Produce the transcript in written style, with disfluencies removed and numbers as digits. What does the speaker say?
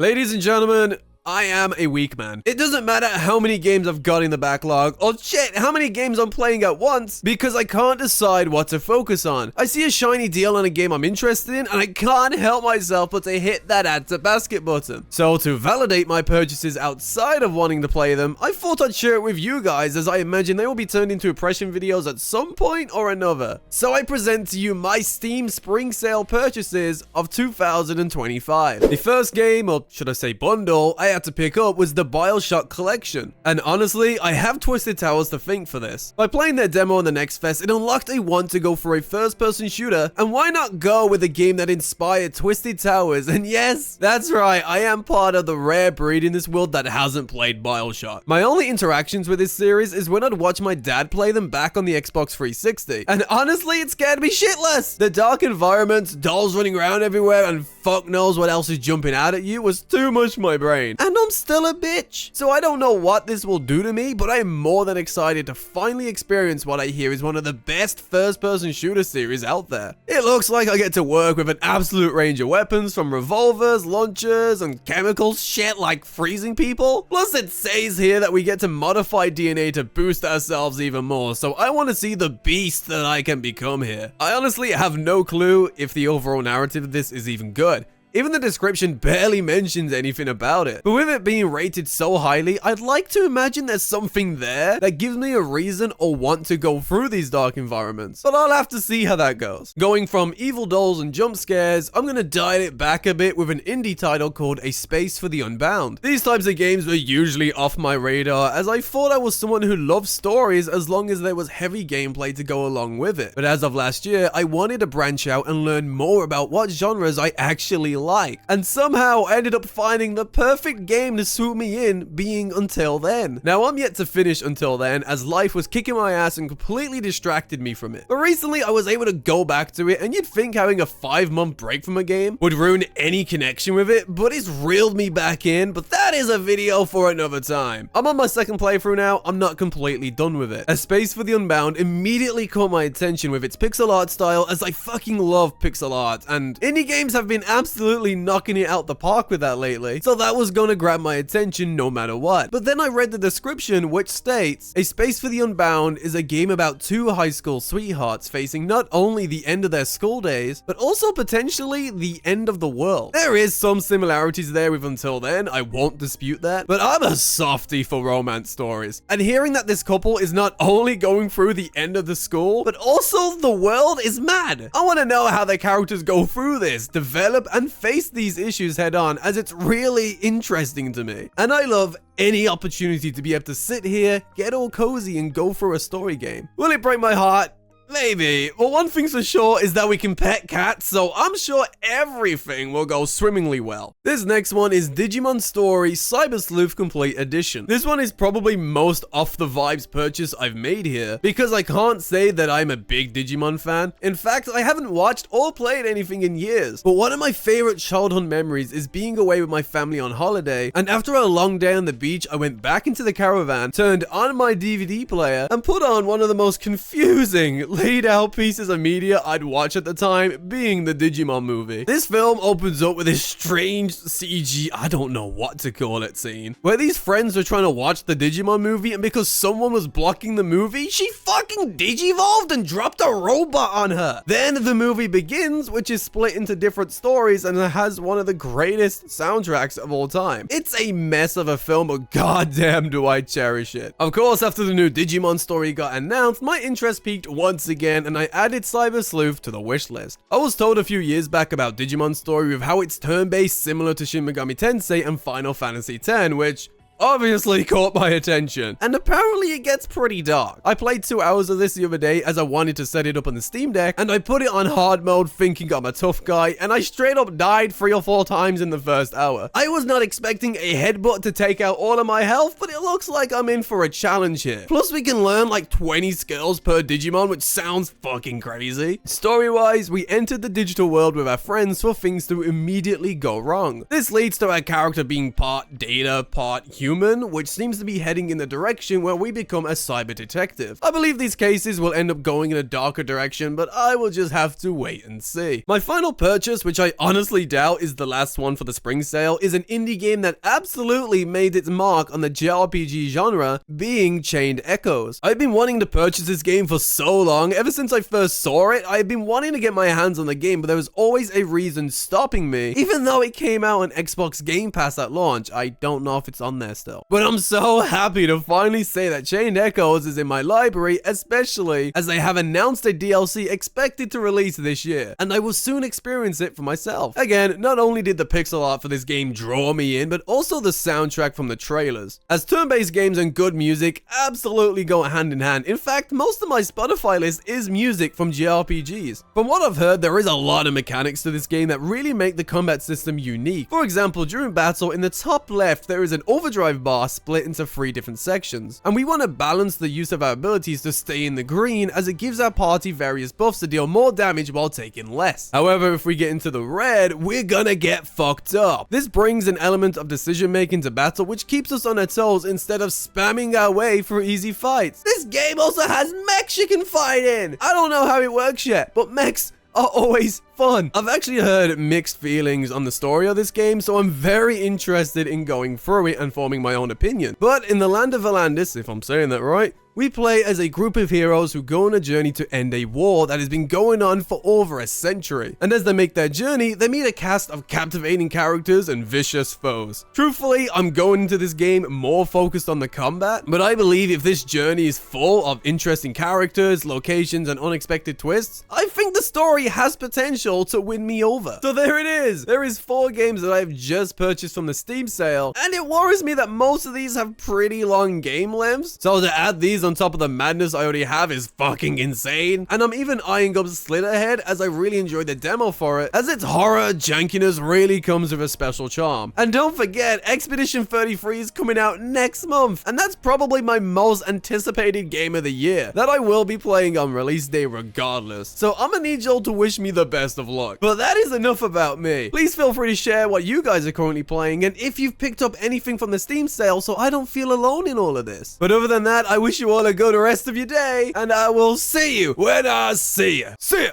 Ladies and gentlemen, I am a weak man. It doesn't matter how many games I've got in the backlog, or shit, how many games I'm playing at once, because I can't decide what to focus on. I see a shiny deal on a game I'm interested in, and I can't help myself but to hit that add to basket button. So to validate my purchases outside of wanting to play them, I thought I'd share it with you guys, as I imagine they will be turned into impression videos at some point or another. So I present to you my Steam Spring Sale purchases of 2025. The first game, or should I say bundle, I had to pick up was the Bioshock Collection. And honestly, I have Twisted Towers to thank for this. By playing their demo on the Next Fest, it unlocked a want to go for a first-person shooter, and why not go with a game that inspired Twisted Towers? And yes, that's right, I am part of the rare breed in this world that hasn't played Bioshock. My only interactions with this series is when I'd watch my dad play them back on the Xbox 360, and honestly, it scared me shitless. The dark environments, dolls running around everywhere, and fuck knows what else is jumping out at you was too much for my brain. And I'm still a bitch. So I don't know what this will do to me, but I am more than excited to finally experience what I hear is one of the best first-person shooter series out there. It looks like I get to work with an absolute range of weapons, from revolvers, launchers, and chemicals, shit like freezing people. Plus it says here that we get to modify DNA to boost ourselves even more, so I want to see the beast that I can become here. I honestly have no clue if the overall narrative of this is even good. Even the description barely mentions anything about it. But with it being rated so highly, I'd like to imagine there's something there that gives me a reason or want to go through these dark environments. But I'll have to see how that goes. Going from evil dolls and jump scares, I'm gonna dial it back a bit with an indie title called A Space for the Unbound. These types of games were usually off my radar, as I thought I was someone who loved stories as long as there was heavy gameplay to go along with it. But as of last year, I wanted to branch out and learn more about what genres I actually like, and somehow I ended up finding the perfect game to suit me in, being Until Then. Now I'm yet to finish Until Then, as life was kicking my ass and completely distracted me from it. But recently I was able to go back to it, and you'd think having a 5-month break from a game would ruin any connection with it, but it's reeled me back in. But that is a video for another time. I'm on my second playthrough now. I'm not completely done with it. A Space for the Unbound immediately caught my attention with its pixel art style, as I fucking love pixel art, and indie games have been absolutely knocking it out the park with that lately, so that was gonna grab my attention no matter what. But then I read the description, which states, A Space for the Unbound is a game about two high school sweethearts facing not only the end of their school days, but also potentially the end of the world. There is some similarities there with Until Then, I won't dispute that, but I'm a softie for romance stories. And hearing that this couple is not only going through the end of the school, but also the world is mad. I want to know how the characters go through this, develop, and face these issues head on, as it's really interesting to me. And I love any opportunity to be able to sit here, get all cozy, and go through a story game. Will it break my heart? Maybe. Well, one thing's for sure is that we can pet cats, so I'm sure everything will go swimmingly well. This next one is Digimon Story Cyber Sleuth Complete Edition. This one is probably most off the vibes purchase I've made here, because I can't say that I'm a big Digimon fan. In fact, I haven't watched or played anything in years. But one of my favorite childhood memories is being away with my family on holiday, and after a long day on the beach, I went back into the caravan, turned on my DVD player, and put on one of the most confusing laid out pieces of media I'd watch at the time, being the Digimon movie. This film opens up with this strange CG, I don't know what to call it, scene, where these friends were trying to watch the Digimon movie, and because someone was blocking the movie, she fucking digivolved and dropped a robot on her. Then the movie begins, which is split into different stories, and it has one of the greatest soundtracks of all time. It's a mess of a film, but goddamn do I cherish it. Of course, after the new Digimon story got announced, my interest peaked once again, and I added Cyber Sleuth to the wish list. I was told a few years back about Digimon Story with how it's turn-based, similar to Shin Megami Tensei and Final Fantasy X, which obviously caught my attention, and apparently it gets pretty dark. I played 2 hours of this the other day as I wanted to set it up on the Steam Deck, and I put it on hard mode thinking I'm a tough guy, and I straight up died 3 or 4 times in the first hour. I was not expecting a headbutt to take out all of my health, but it looks like I'm in for a challenge here. Plus we can learn like 20 skills per Digimon, which sounds fucking crazy. Story-wise, we entered the digital world with our friends for things to immediately go wrong. This leads to our character being part data, part human, human, which seems to be heading in the direction where we become a cyber detective. I believe these cases will end up going in a darker direction, but I will just have to wait and see. My final purchase, which I honestly doubt is the last one for the spring sale, is an indie game that absolutely made its mark on the JRPG genre, being Chained Echoes. I've been wanting to purchase this game for so long. Ever since I first saw it, I've been wanting to get my hands on the game, but there was always a reason stopping me. Even though it came out on Xbox Game Pass at launch, I don't know if it's on there still. But I'm so happy to finally say that Chained Echoes is in my library, especially as they have announced a DLC expected to release this year, and I will soon experience it for myself. Again, not only did the pixel art for this game draw me in, but also the soundtrack from the trailers, as turn-based games and good music absolutely go hand in hand. In fact, most of my Spotify list is music from JRPGs. From what I've heard, there is a lot of mechanics to this game that really make the combat system unique. For example, during battle, in the top left, there is an overdrive bar split into 3 different sections, and we want to balance the use of our abilities to stay in the green, as it gives our party various buffs to deal more damage while taking less. However, if we get into the red, we're gonna get fucked up. This brings an element of decision making to battle, which keeps us on our toes instead of spamming our way through easy fights. This game also has mechs you can fight in. I don't know how it works yet, but mechs are always fun. I've actually heard mixed feelings on the story of this game, so I'm very interested in going through it and forming my own opinion. But in the land of Valandis, if I'm saying that right, we play as a group of heroes who go on a journey to end a war that has been going on for over a century. And as they make their journey, they meet a cast of captivating characters and vicious foes. Truthfully, I'm going into this game more focused on the combat, but I believe if this journey is full of interesting characters, locations, and unexpected twists, I think the story has potential to win me over. So there it is. There is 4 games that I've just purchased from the Steam sale, and it worries me that most of these have pretty long game lengths. So to add these on top of the madness I already have is fucking insane. And I'm even eyeing up Slitherhead, as I really enjoyed the demo for it, as its horror jankiness really comes with a special charm. And don't forget, Expedition 33 is coming out next month, and that's probably my most anticipated game of the year that I will be playing on release day regardless. So I'm gonna need y'all to wish me the best of luck. But that is enough about me. Please feel free to share what you guys are currently playing, and if you've picked up anything from the Steam sale, so I don't feel alone in all of this. But other than that, I wish you all a good rest of your day, and I will see you when I see you. See ya!